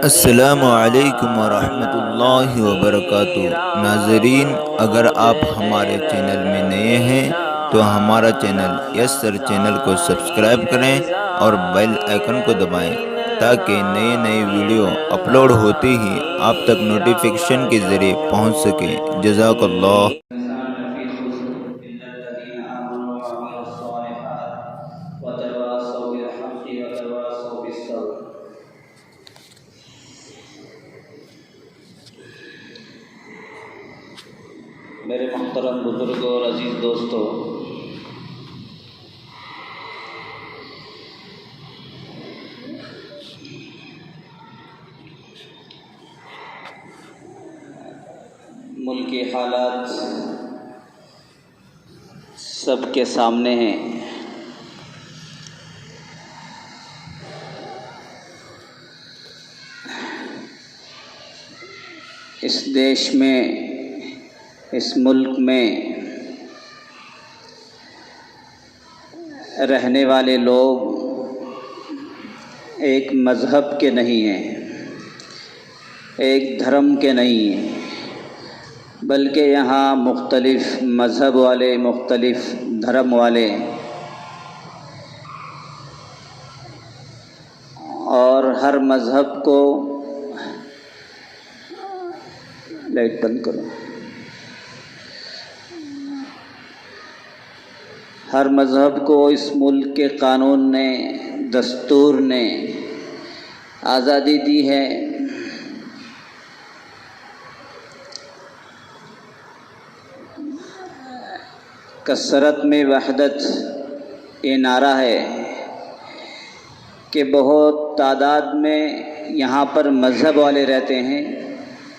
अस्सलामु अलैकुम वरहमतुल्लाहि वबरकातुह। नाज़रीन, अगर आप हमारे चैनल में नए हैं तो हमारा चैनल यस सर चैनल को सब्सक्राइब करें और बेल आइकन को दबाएं ताकि नए नए वीडियो अपलोड होते ही आप तक नोटिफिकेशन के ज़रिए पहुंच सके। जज़ाकल्लाह। मेरे मोहतरम बुजुर्ग और अजीज़ दोस्तों, मुल्की हालात सबके सामने हैं। इस देश में, इस मुल्क में रहने वाले लोग एक मज़हब के नहीं हैं, एक धर्म के नहीं हैं, बल्कि यहाँ मुख्तलिफ़ मज़हब वाले, मुख्तलिफ़ धर्म वाले और हर मज़हब को लाइट बंद करो, हर मज़हब को इस मुल्क के कानून ने, दस्तूर ने आज़ादी दी है। कसरत में वहदत ये नारा है कि बहुत तादाद में यहाँ पर मज़हब वाले रहते हैं,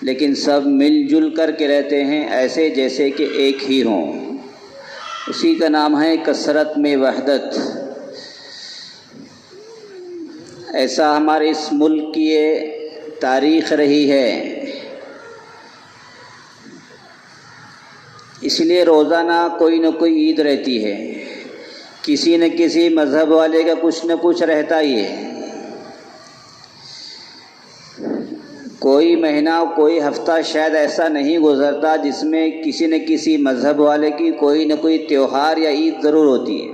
लेकिन सब मिलजुल कर के रहते हैं, ऐसे जैसे कि एक ही हों। उसी का नाम है कसरत में वहदत। ऐसा हमारे इस मुल्क की ये तारीख़ रही है। इसलिए रोज़ाना कोई न कोई ईद रहती है, किसी न किसी मज़हब वाले का कुछ न कुछ रहता ही है। कोई महीना, कोई हफ्ता शायद ऐसा नहीं गुज़रता जिसमें किसी न किसी मज़हब वाले की कोई न कोई त्यौहार या ईद ज़रूर होती है।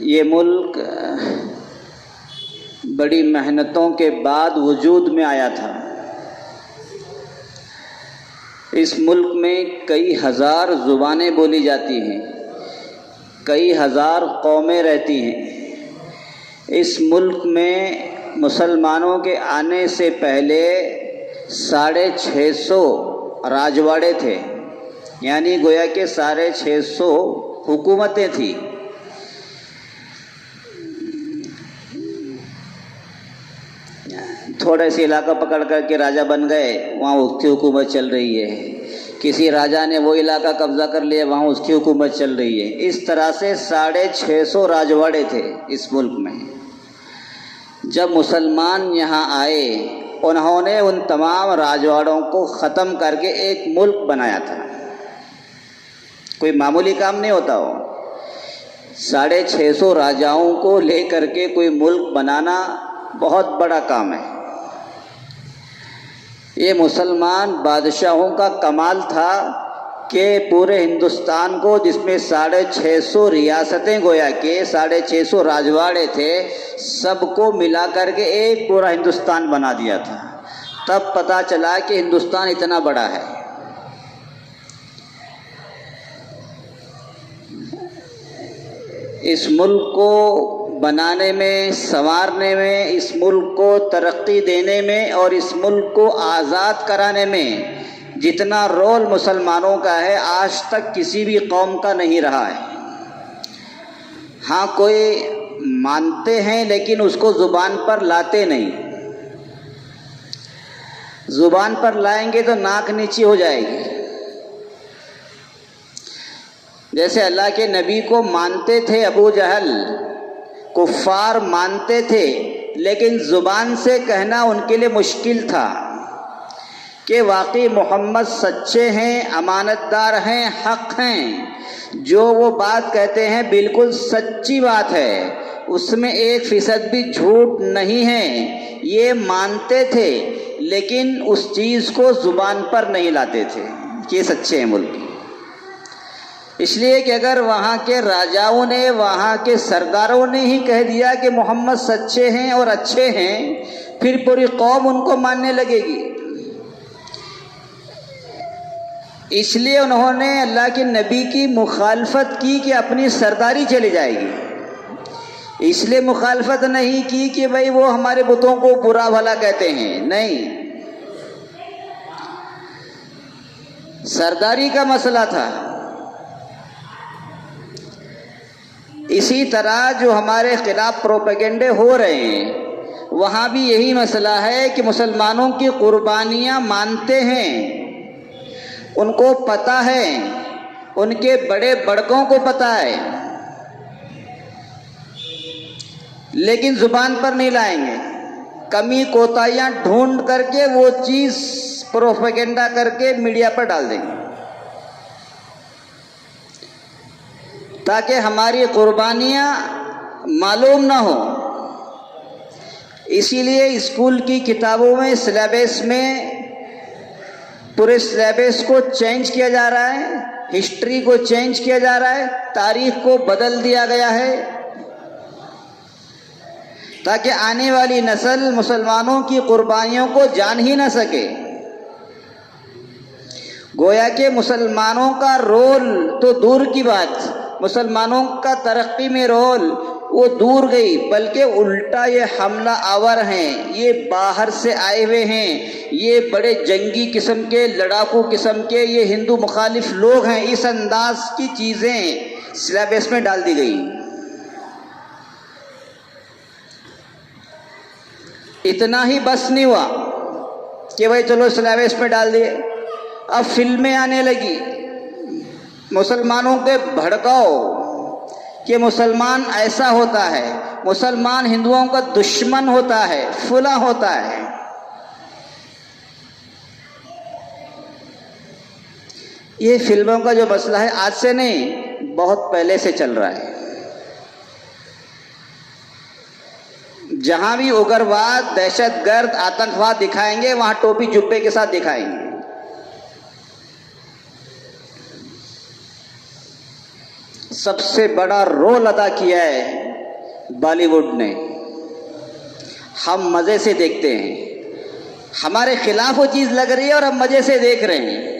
ये मुल्क बड़ी मेहनतों के बाद वजूद में आया था। इस मुल्क में कई हज़ार ज़ुबानें बोली जाती हैं, कई हज़ार कौमें रहती हैं। इस मुल्क में मुसलमानों के आने से पहले 650 राजवाड़े थे, यानी गोया के 650 हुकूमतें थी। थोड़े से इलाका पकड़ करके राजा बन गए, वहाँ उसकी हुकूमत चल रही है। किसी राजा ने वो इलाका कब्ज़ा कर लिया, वहाँ उसकी हुकूमत चल रही है। इस तरह से 650 राजवाड़े थे इस मुल्क में। जब मुसलमान यहाँ आए, उन्होंने उन तमाम राजवाड़ों को ख़त्म करके एक मुल्क बनाया था। कोई मामूली काम नहीं होता हो। 650 राजाओं को ले करके कोई मुल्क बनाना बहुत बड़ा काम है। ये मुसलमान बादशाहों का कमाल था कि पूरे हिंदुस्तान को, जिसमें 650 रियासतें गोया के 650 राजवाड़े थे, सबको मिला करके एक पूरा हिंदुस्तान बना दिया था। तब पता चला कि हिंदुस्तान इतना बड़ा है। इस मुल्क को बनाने में, संवारने में, इस मुल्क को तरक्की देने में और इस मुल्क को आज़ाद कराने में जितना रोल मुसलमानों का है, आज तक किसी भी कौम का नहीं रहा है। हाँ, कोई मानते हैं लेकिन उसको ज़ुबान पर लाते नहीं। ज़ुबान पर लाएंगे तो नाक नीची हो जाएगी। जैसे अल्लाह के नबी को मानते थे अबू जहल, कुफ़ार मानते थे, लेकिन ज़ुबान से कहना उनके लिए मुश्किल था कि वाकई मोहम्मद सच्चे हैं, अमानतदार हैं, हक़ हैं। जो वो बात कहते हैं बिल्कुल सच्ची बात है, उसमें 1% भी झूठ नहीं है, ये मानते थे, लेकिन उस चीज़ को ज़ुबान पर नहीं लाते थे कि ये सच्चे हैं मुल्क। इसलिए कि अगर वहाँ के राजाओं ने, वहाँ के सरदारों ने ही कह दिया कि मोहम्मद सच्चे हैं और अच्छे हैं, फिर पूरी कौम उनको मानने लगेगी। इसलिए उन्होंने अल्लाह के नबी की मुखालफत की कि अपनी सरदारी चली जाएगी। इसलिए मुखालफत नहीं की कि भाई वो हमारे बुतों को बुरा भला कहते हैं, नहीं, सरदारी का मसला था। इसी तरह जो हमारे खिलाफ प्रोपेगेंडे हो रहे हैं, वहाँ भी यही मसला है कि मुसलमानों की कुर्बानियाँ मानते हैं, उनको पता है, उनके बड़े बड़कों को पता है, लेकिन ज़ुबान पर नहीं लाएंगे। कमी कोताहियाँ ढूंढ करके वो चीज़ प्रोपेगेंडा करके मीडिया पर डाल देंगे ताकि हमारी कुर्बानियाँ मालूम ना हो। इसीलिए स्कूल की किताबों में, सिलेबस में, पूरे सिलेबस को चेंज किया जा रहा है, हिस्ट्री को चेंज किया जा रहा है, तारीख को बदल दिया गया है, ताकि आने वाली नस्ल मुसलमानों की कुर्बानियों को जान ही ना सके। गोया के मुसलमानों का रोल तो दूर की बात, मुसलमानों का तरक्की में रोल वो दूर गई, बल्कि उल्टा ये हमला आवर हैं, ये बाहर से आए हुए हैं, ये बड़े जंगी किस्म के, लड़ाकू किस्म के, ये हिंदू मुखालिफ लोग हैं। इस अंदाज की चीज़ें सिलेबस में डाल दी गई। इतना ही बस नहीं हुआ कि भाई चलो सिलेबस में डाल दिए, अब फिल्में आने लगी, मुसलमानों के भड़काओ कि मुसलमान ऐसा होता है, मुसलमान हिंदुओं का दुश्मन होता है, फुला होता है। ये फिल्मों का जो मसला है आज से नहीं, बहुत पहले से चल रहा है। जहां भी उग्रवाद, दहशतगर्द, आतंकवाद दिखाएंगे, वहां टोपी जुब्बे के साथ दिखाएंगे। सबसे बड़ा रोल अदा किया है बॉलीवुड ने। हम मज़े से देखते हैं, हमारे खिलाफ वो चीज़ लग रही है और हम मज़े से देख रहे हैं।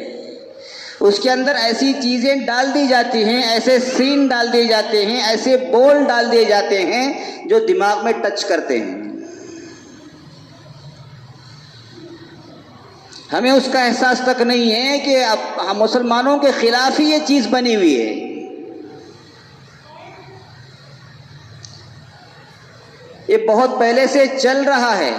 उसके अंदर ऐसी चीज़ें डाल दी जाती हैं, ऐसे सीन डाल दिए जाते हैं, ऐसे बोल डाल दिए जाते हैं जो दिमाग में टच करते हैं। हमें उसका एहसास तक नहीं है कि अब हम मुसलमानों के खिलाफ ही ये चीज़ बनी हुई है। ये बहुत पहले से चल रहा है।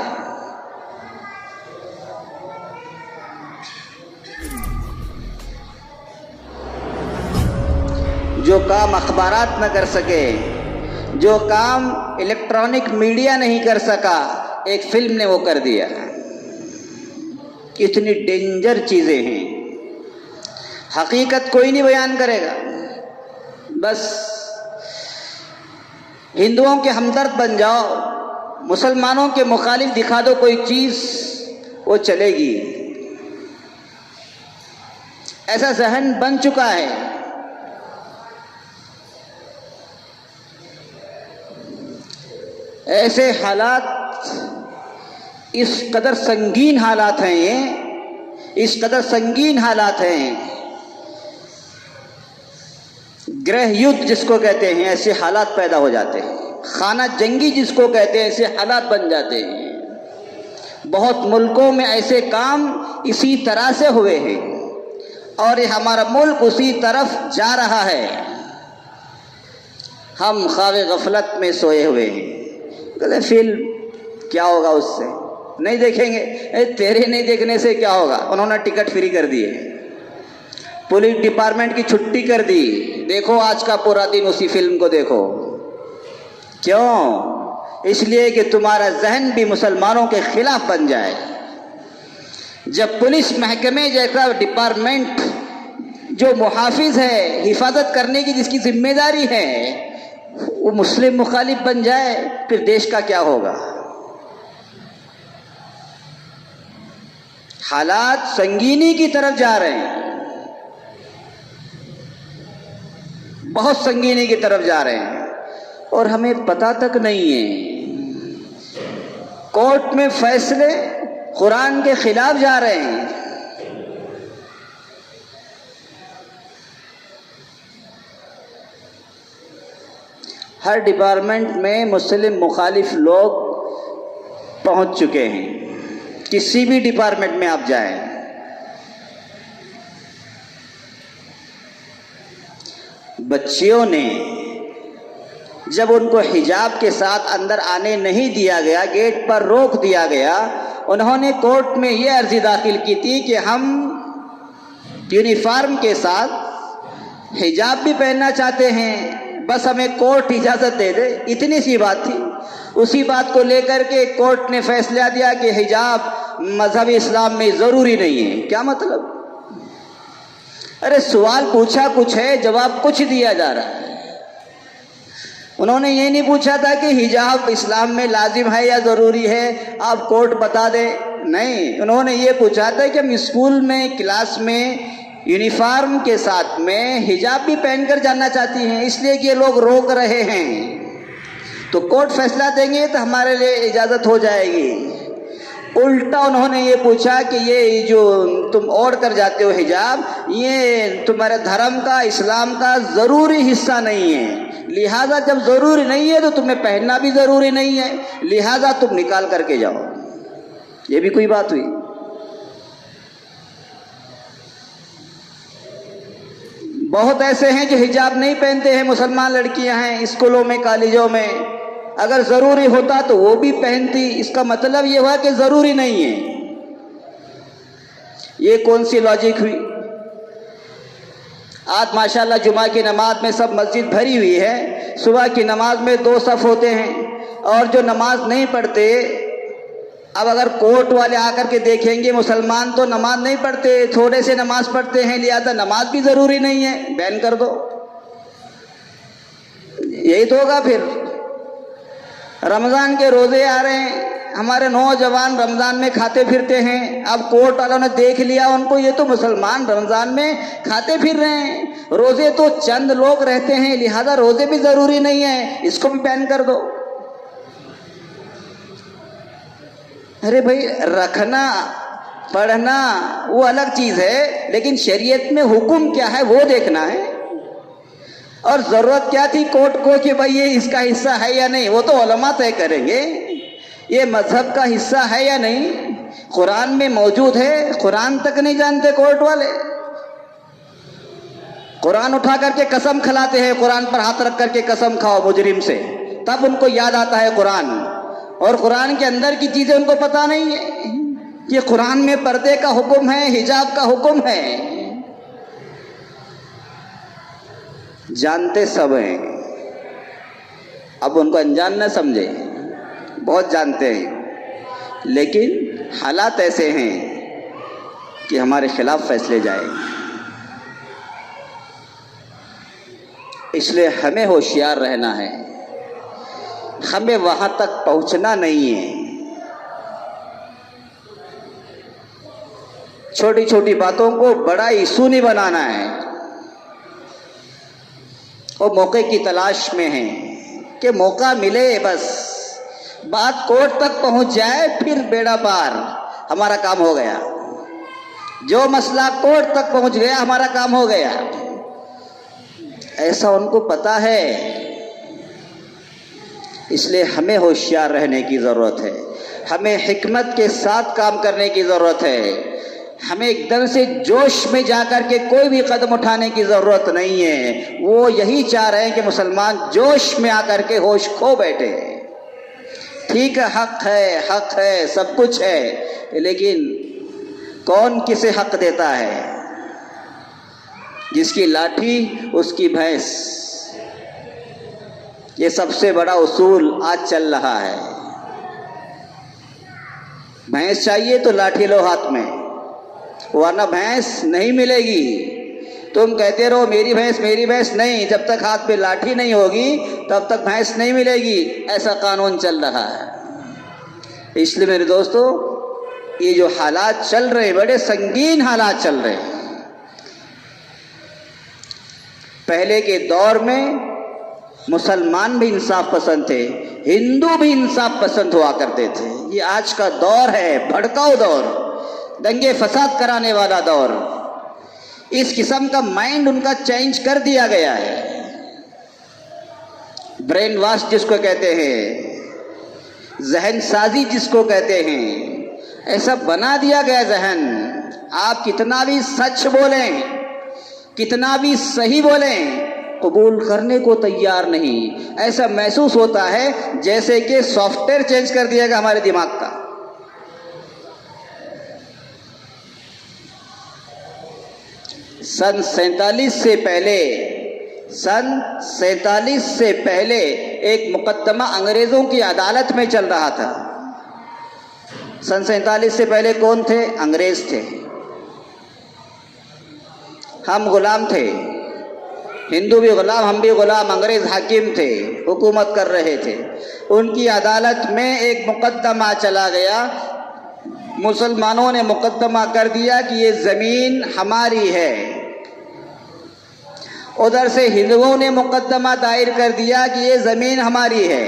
जो काम अखबारात न कर सके, जो काम इलेक्ट्रॉनिक मीडिया नहीं कर सका, एक फिल्म ने वो कर दिया। इतनी डेंजर चीज़ें हैं, हकीकत कोई नहीं बयान करेगा, बस हिंदुओं के हमदर्द बन जाओ, मुसलमानों के मुखालिफ दिखा दो कोई चीज़, वो चलेगी। ऐसा जहन बन चुका है। ऐसे हालात, इस कदर संगीन हालात हैं, ये इस कदर संगीन हालात हैं, गृह युद्ध जिसको कहते हैं, ऐसे हालात पैदा हो जाते हैं। खाना जंगी जिसको कहते हैं, ऐसे हालात बन जाते हैं। बहुत मुल्कों में ऐसे काम इसी तरह से हुए हैं और ये हमारा मुल्क उसी तरफ जा रहा है। हम ख्वाब गफलत में सोए हुए हैं। कहते फिल्म क्या होगा, उससे नहीं देखेंगे। तेरे नहीं देखने से क्या होगा? उन्होंने टिकट फ्री कर दिए, पुलिस डिपार्टमेंट की छुट्टी कर दी, देखो आज का पूरा दिन उसी फिल्म को देखो। क्यों? इसलिए कि तुम्हारा जहन भी मुसलमानों के खिलाफ बन जाए। जब पुलिस महकमे जैसा डिपार्टमेंट जो मुहाफिज है, हिफाजत करने की जिसकी जिम्मेदारी है, वो मुस्लिम मुखालिफ बन जाए, फिर देश का क्या होगा। हालात संगीनी की तरफ जा रहे हैं, बहुत संगीनी की तरफ जा रहे हैं, और हमें पता तक नहीं है। कोर्ट में फैसले कुरान के खिलाफ जा रहे हैं। हर डिपार्टमेंट में मुस्लिम मुखालिफ लोग पहुंच चुके हैं। किसी भी डिपार्टमेंट में आप जाएं, बच्चियों ने जब उनको हिजाब के साथ अंदर आने नहीं दिया गया, गेट पर रोक दिया गया, उन्होंने कोर्ट में ये अर्जी दाखिल की थी कि हम यूनिफॉर्म के साथ हिजाब भी पहनना चाहते हैं, बस हमें कोर्ट इजाज़त दे दे। इतनी सी बात थी। उसी बात को लेकर के कोर्ट ने फैसला दिया कि हिजाब मजहब इस्लाम में ज़रूरी नहीं है। क्या मतलब? अरे सवाल पूछा कुछ है, जवाब कुछ दिया जा रहा है। उन्होंने ये नहीं पूछा था कि हिजाब इस्लाम में लाजिम है या ज़रूरी है, आप कोर्ट बता दें। नहीं, उन्होंने ये पूछा था कि हम स्कूल में क्लास में यूनिफॉर्म के साथ में हिजाब भी पहनकर जाना चाहती हैं, इसलिए कि ये लोग रोक रहे हैं, तो कोर्ट फैसला देंगे तो हमारे लिए इजाज़त हो जाएगी। उल्टा उन्होंने ये पूछा कि ये जो तुम ओढ़ कर जाते हो हिजाब, ये तुम्हारे धर्म का, इस्लाम का ज़रूरी हिस्सा नहीं है, लिहाजा जब ज़रूरी नहीं है तो तुम्हें पहनना भी ज़रूरी नहीं है, लिहाजा तुम निकाल करके जाओ। ये भी कोई बात हुई? बहुत ऐसे हैं जो हिजाब नहीं पहनते हैं, मुसलमान लड़कियां हैं स्कूलों में, कॉलेजों में। अगर ज़रूरी होता तो वो भी पहनती। इसका मतलब ये हुआ कि ज़रूरी नहीं है। ये कौन सी लॉजिक हुई? आज माशाल्लाह जुमा की नमाज में सब मस्जिद भरी हुई है। सुबह की नमाज में 2 सफ़ होते हैं, और जो नमाज नहीं पढ़ते, अब अगर कोर्ट वाले आकर के देखेंगे मुसलमान तो नमाज नहीं पढ़ते, थोड़े से नमाज पढ़ते हैं, लिहाजा नमाज भी ज़रूरी नहीं है, बैन कर दो। यही तो होगा। फिर रमज़ान के रोज़े आ रहे हैं, हमारे नौजवान रमज़ान में खाते फिरते हैं। अब कोर्ट वालों ने देख लिया उनको, ये तो मुसलमान रमज़ान में खाते फिर रहे हैं, रोज़े तो चंद लोग रहते हैं, लिहाजा रोज़े भी ज़रूरी नहीं है, इसको भी बैन कर दो। अरे भाई, रखना पढ़ना वो अलग चीज़ है, लेकिन शरीयत में हुक्म क्या है वो देखना है। और ज़रूरत क्या थी कोर्ट को कि भाई ये इसका हिस्सा है या नहीं, वो तो उलमा तय करेंगे। ये मजहब का हिस्सा है या नहीं, कुरान में मौजूद है, कुरान तक नहीं जानते कोर्ट वाले। कुरान उठा करके कसम खिलाते हैं, कुरान पर हाथ रख करके कसम खाओ मुजरिम से, तब उनको याद आता है कुरान। और कुरान के अंदर की चीज़ें उनको पता नहीं है कि कुरान में पर्दे का हुक्म है, हिजाब का हुक्म है। जानते सब हैं, अब उनको अनजान न समझे, बहुत जानते हैं, लेकिन हालात ऐसे हैं कि हमारे खिलाफ फैसले जाएंगे। इसलिए हमें होशियार रहना है, हमें वहां तक पहुंचना नहीं है। छोटी छोटी बातों को बड़ा इशू नहीं बनाना है। वो मौके की तलाश में है कि मौका मिले, बस बात कोर्ट तक पहुंच जाए, फिर बेड़ा पार, हमारा काम हो गया। जो मसला कोर्ट तक पहुंच गया, हमारा काम हो गया। ऐसा उनको पता है। इसलिए हमें होशियार रहने की ज़रूरत है, हमें हिकमत के साथ काम करने की ज़रूरत है। हमें एकदम से जोश में जाकर के कोई भी कदम उठाने की ज़रूरत नहीं है। वो यही चाह रहे हैं कि मुसलमान जोश में आकर के होश खो बैठे। ठीक है, हक है, सब कुछ है, लेकिन कौन किसे हक देता है? जिसकी लाठी उसकी भैंस, ये सबसे बड़ा उसूल आज चल रहा है। भैंस चाहिए तो लाठी लो हाथ में, वरना भैंस नहीं मिलेगी। तुम कहते रहो मेरी भैंस नहीं, जब तक हाथ पे लाठी नहीं होगी तब तक भैंस नहीं मिलेगी, ऐसा कानून चल रहा है। इसलिए मेरे दोस्तों, ये जो हालात चल रहे हैं, बड़े संगीन हालात चल रहे हैं। पहले के दौर में मुसलमान भी इंसाफ पसंद थे, हिंदू भी इंसाफ पसंद हुआ करते थे। ये आज का दौर है भड़काऊ दौर, दंगे फसाद कराने वाला दौर। इस किस्म का माइंड उनका चेंज कर दिया गया है। ब्रेन वॉश जिसको कहते हैं, जहन साजी जिसको कहते हैं, ऐसा बना दिया गया जहन। आप कितना भी सच बोलें, कितना भी सही बोलें, कबूल करने को तैयार नहीं। ऐसा महसूस होता है जैसे कि सॉफ्टवेयर चेंज कर दिया गया हमारे दिमाग का। सन 47 से पहले एक मुकदमा अंग्रेजों की अदालत में चल रहा था। सन 47 से पहले कौन थे? अंग्रेज थे। हम गुलाम थे, हिंदू भी गुलाम, हम भी गुलाम। अंग्रेज हाकिम थे, हुकूमत कर रहे थे। उनकी अदालत में एक मुकदमा चला गया। मुसलमानों ने मुकदमा कर दिया कि ये ज़मीन हमारी है। उधर से हिंदुओं ने मुकदमा दायर कर दिया कि ये ज़मीन हमारी है।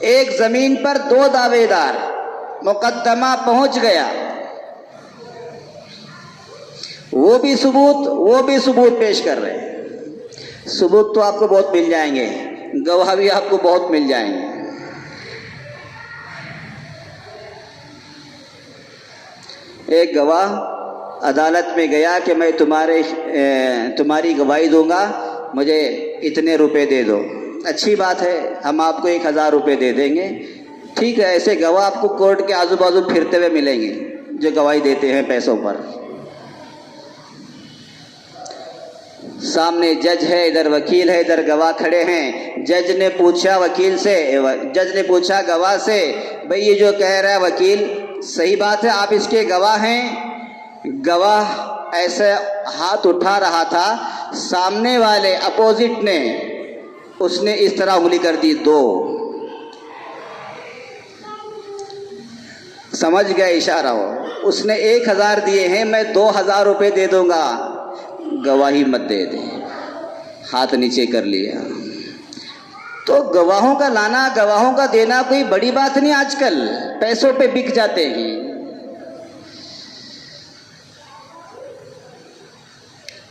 एक ज़मीन पर दो दावेदार, मुकदमा पहुंच गया। वो भी सबूत पेश कर रहे हैं। सबूत तो आपको बहुत मिल जाएंगे, गवाह भी आपको बहुत मिल जाएंगे। एक गवाह अदालत में गया कि मैं तुम्हारी गवाही दूंगा, मुझे इतने रुपए दे दो। अच्छी बात है, हम आपको 1000 रुपये दे देंगे। ठीक है, ऐसे गवाह आपको कोर्ट के आजू बाजू फिरते हुए मिलेंगे जो गवाही देते हैं पैसों पर। सामने जज है, इधर वकील है, इधर गवाह खड़े हैं। जज ने पूछा गवाह से, भाई ये जो कह रहा है वकील सही बात है, आप इसके गवाह हैं? गवाह ऐसे हाथ उठा रहा था, सामने वाले अपोजिट ने उसने इस तरह उंगली कर दी, 2। समझ गए इशारा हो। उसने 1000 दिए हैं, मैं 2000 रुपये दे दूंगा, गवाही मत दे दे। हाथ नीचे कर लिया। तो गवाहों का लाना, गवाहों का देना कोई बड़ी बात नहीं। आजकल पैसों पे बिक जाते हैं।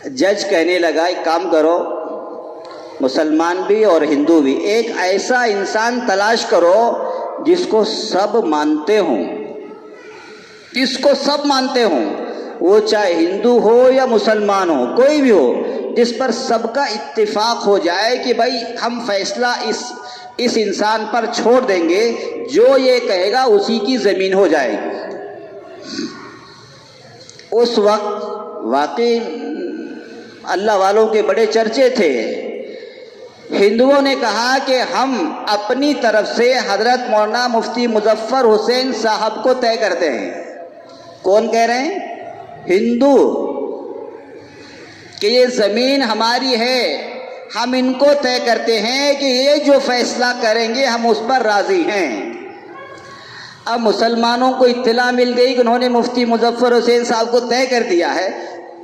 जज कहने लगा, एक काम करो, मुसलमान भी और हिंदू भी, एक ऐसा इंसान तलाश करो जिसको सब मानते हों, वो चाहे हिंदू हो या मुसलमान हो, कोई भी हो, जिस पर सबका इत्तेफाक हो जाए कि भाई हम फैसला इस इंसान पर छोड़ देंगे, जो ये कहेगा उसी की ज़मीन हो जाएगी। उस वक्त वाकई अल्लाह वालों के बड़े चर्चे थे। हिंदुओं ने कहा कि हम अपनी तरफ से हजरत मौलाना मुफ्ती मुजफ्फर हुसैन साहब को तय करते हैं। कौन कह रहे हैं? हिंदू, कि ये ज़मीन हमारी है, हम इनको तय करते हैं कि ये जो फैसला करेंगे हम उस पर राज़ी हैं। अब मुसलमानों को इत्तला मिल गई कि उन्होंने मुफ्ती मुजफ्फर हुसैन साहब को तय कर दिया है।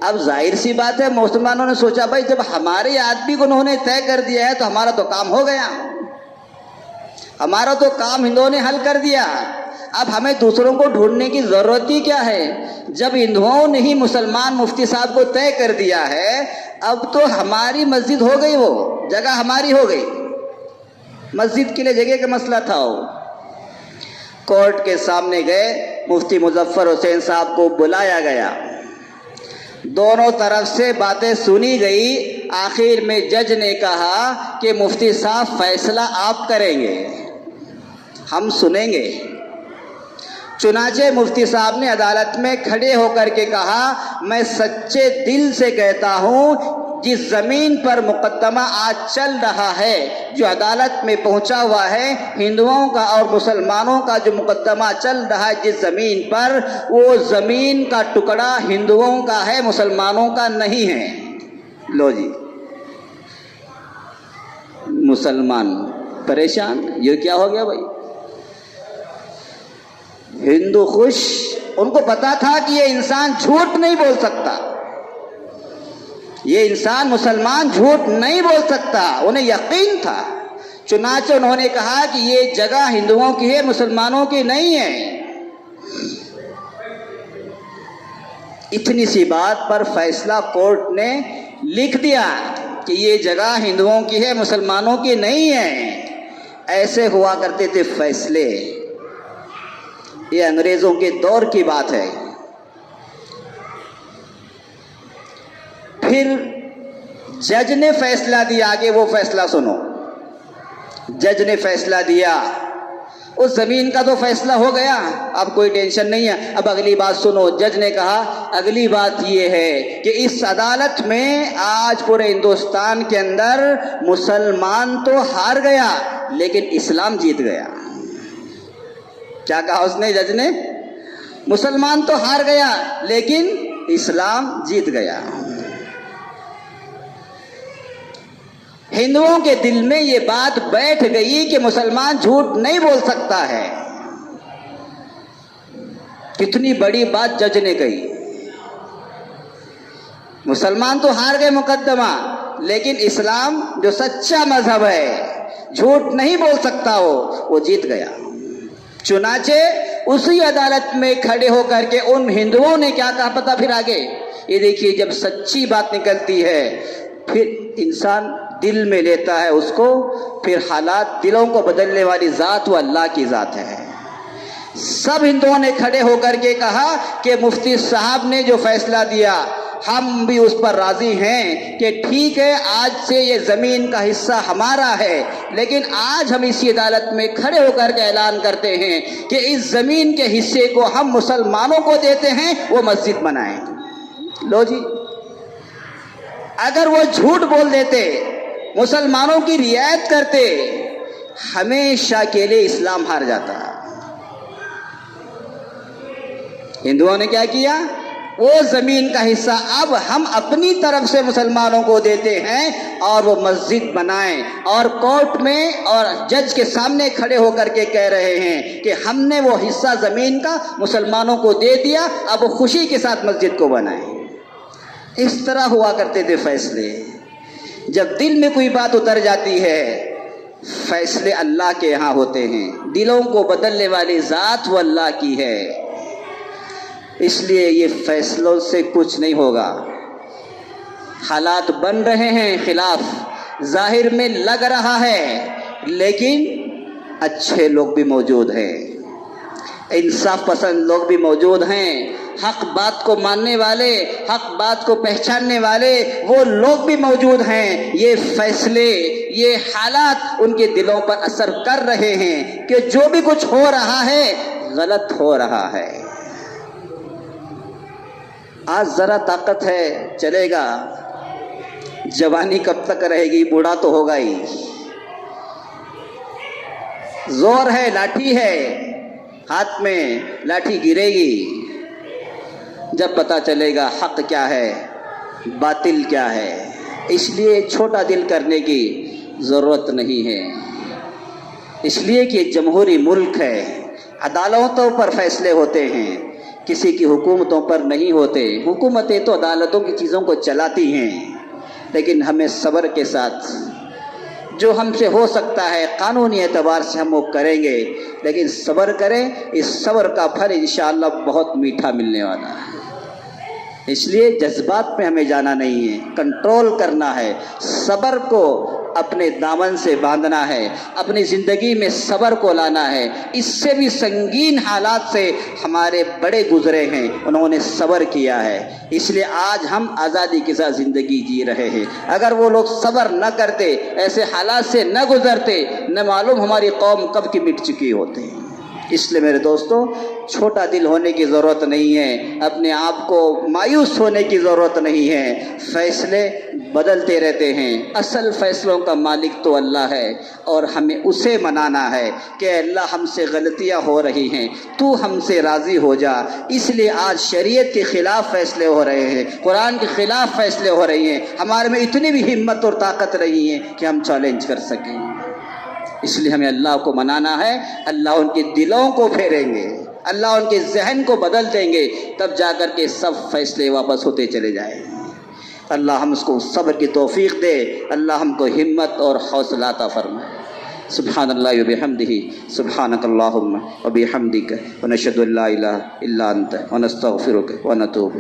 अब जाहिर सी बात है, मुसलमानों ने सोचा भाई जब हमारे आदमी को उन्होंने तय कर दिया है तो हमारा तो काम हो गया, हमारा तो काम हिंदुओं ने हल कर दिया। अब हमें दूसरों को ढूंढने की ज़रूरत ही क्या है? जब हिंदुओं ने ही मुसलमान मुफ्ती साहब को तय कर दिया है, अब तो हमारी मस्जिद हो गई, वो जगह हमारी हो गई। मस्जिद के लिए जगह का मसला था। वो कोर्ट के सामने गए, मुफ्ती मुजफ्फर हुसैन साहब को बुलाया गया, दोनों तरफ से बातें सुनी गई। आखिर में जज ने कहा कि मुफ्ती साहब फैसला आप करेंगे, हम सुनेंगे। चुनाचे मुफ्ती साहब ने अदालत में खड़े होकर के कहा, मैं सच्चे दिल से कहता हूँ जिस ज़मीन पर मुकदमा आज चल रहा है, जो अदालत में पहुंचा हुआ है, हिंदुओं का और मुसलमानों का जो मुकदमा चल रहा है जिस ज़मीन पर, वो ज़मीन का टुकड़ा हिंदुओं का है, मुसलमानों का नहीं है। लो जी, मुसलमान परेशान, ये क्या हो गया भाई? हिंदू खुश, उनको पता था कि ये इंसान झूठ नहीं बोल सकता, ये इंसान मुसलमान झूठ नहीं बोल सकता, उन्हें यकीन था। चुनाचे उन्होंने कहा कि ये जगह हिंदुओं की है, मुसलमानों की नहीं है। इतनी सी बात पर फैसला कोर्ट ने लिख दिया कि ये जगह हिंदुओं की है, मुसलमानों की नहीं है। ऐसे हुआ करते थे फैसले। ये अंग्रेजों के दौर की बात है। फिर जज ने फैसला दिया, आगे वो फैसला सुनो। जज ने फैसला दिया, उस जमीन का तो फैसला हो गया, अब कोई टेंशन नहीं है। अब अगली बात सुनो। जज ने कहा अगली बात ये है कि इस अदालत में आज पूरे हिंदुस्तान के अंदर मुसलमान तो हार गया लेकिन इस्लाम जीत गया। क्या कहा उसने, जज ने? मुसलमान तो हार गया लेकिन इस्लाम जीत गया। हिंदुओं के दिल में ये बात बैठ गई कि मुसलमान झूठ नहीं बोल सकता है। कितनी बड़ी बात जज ने कही। मुसलमान तो हार गए मुकदमा, लेकिन इस्लाम जो सच्चा मजहब है, झूठ नहीं बोल सकता वो जीत गया। चुनाचे उसी अदालत में खड़े होकर के उन हिंदुओं ने क्या कहा पता फिर आगे? ये देखिए, जब सच्ची बात निकलती है फिर इंसान दिल में लेता है उसको, फिर हालात, दिलों को बदलने वाली ज़ात वो अल्लाह की ज़ात है। सब हिंदुओं ने खड़े होकर के कहा कि मुफ्ती साहब ने जो फैसला दिया हम भी उस पर राज़ी हैं कि ठीक है, आज से ये ज़मीन का हिस्सा हमारा है, लेकिन आज हम इसी अदालत में खड़े होकर के ऐलान करते हैं कि इस ज़मीन के हिस्से को हम मुसलमानों को देते हैं, वो मस्जिद बनाएं। लो जी, अगर वो झूठ बोल देते, मुसलमानों की रियायत करते, हमेशा के लिए इस्लाम हार जाता। हिंदुओं ने क्या किया? वो जमीन का हिस्सा अब हम अपनी तरफ से मुसलमानों को देते हैं और वो मस्जिद बनाएं, और कोर्ट में और जज के सामने खड़े होकर के कह रहे हैं कि हमने वो हिस्सा जमीन का मुसलमानों को दे दिया, अब वो खुशी के साथ मस्जिद को बनाएं। इस तरह हुआ करते थे फैसले। जब दिल में कोई बात उतर जाती है, फैसले अल्लाह के यहाँ होते हैं। दिलों को बदलने वाली ज़ात वो अल्लाह की है। इसलिए ये फैसलों से कुछ नहीं होगा। हालात बन रहे हैं खिलाफ, जाहिर में लग रहा है, लेकिन अच्छे लोग भी मौजूद हैं, इंसाफ पसंद लोग भी मौजूद हैं, हक बात को मानने वाले, हक बात को पहचानने वाले वो लोग भी मौजूद हैं। ये फैसले, ये हालात उनके दिलों पर असर कर रहे हैं कि जो भी कुछ हो रहा है गलत हो रहा है। आज जरा ताकत है चलेगा, जवानी कब तक रहेगी, बूढ़ा तो होगा ही। जोर है, लाठी है हाथ में, लाठी गिरेगी, जब पता चलेगा हक क्या है, बातिल क्या है। इसलिए छोटा दिल करने की ज़रूरत नहीं है, इसलिए कि जमहूरी मुल्क है, अदालतों पर फैसले होते हैं, किसी की हुकूमतों पर नहीं होते। हुकूमतें तो अदालतों की चीज़ों को चलाती हैं, लेकिन हमें सब्र के साथ जो हमसे हो सकता है कानूनी एतबार से हम वो करेंगे, लेकिन सब्र करें। इस सब्र का फल इंशाअल्लाह बहुत मीठा मिलने वाला है। इसलिए जज्बात में हमें जाना नहीं है, कंट्रोल करना है, सब्र को अपने दामन से बांधना है, अपनी ज़िंदगी में सब्र को लाना है। इससे भी संगीन हालात से हमारे बड़े गुजरे हैं, उन्होंने सब्र किया है, इसलिए आज हम आज़ादी के साथ ज़िंदगी जी रहे हैं। अगर वो लोग सब्र न करते, ऐसे हालात से न गुजरते, न मालूम हमारी कौम कब की मिट चुकी होती। इसलिए मेरे दोस्तों, छोटा दिल होने की ज़रूरत नहीं है, अपने आप को मायूस होने की ज़रूरत नहीं है। फ़ैसले बदलते रहते हैं, असल फ़ैसलों का मालिक तो अल्लाह है और हमें उसे मनाना है कि अल्लाह हमसे गलतियां हो रही हैं, तू हमसे राज़ी हो जा। इसलिए आज शरीयत के ख़िलाफ़ फ़ैसले हो रहे हैं, कुरान के ख़िलाफ़ फ़ैसले हो रही हैं। हमारे में इतनी भी हिम्मत और ताकत नहीं है कि हम चैलेंज कर सकें। इसलिए हमें अल्लाह को मनाना है। अल्लाह उनके दिलों को फेरेंगे, अल्लाह उनके जहन को बदल देंगे, तब जाकर के सब फैसले वापस होते चले जाएंगे। अल्लाह हमको सब्र की तौफीक दे, अल्लाह हमको हिम्मत और हौसला अता फरमाए। सुब्हानल्लाहि व बिहम्दिही, सुब्हानकल्लाहुम्मा व बिहम्दिका व नशहदु अल्ला इलाहा इल्ला अंता व नस्तगफिरुका व नतूबु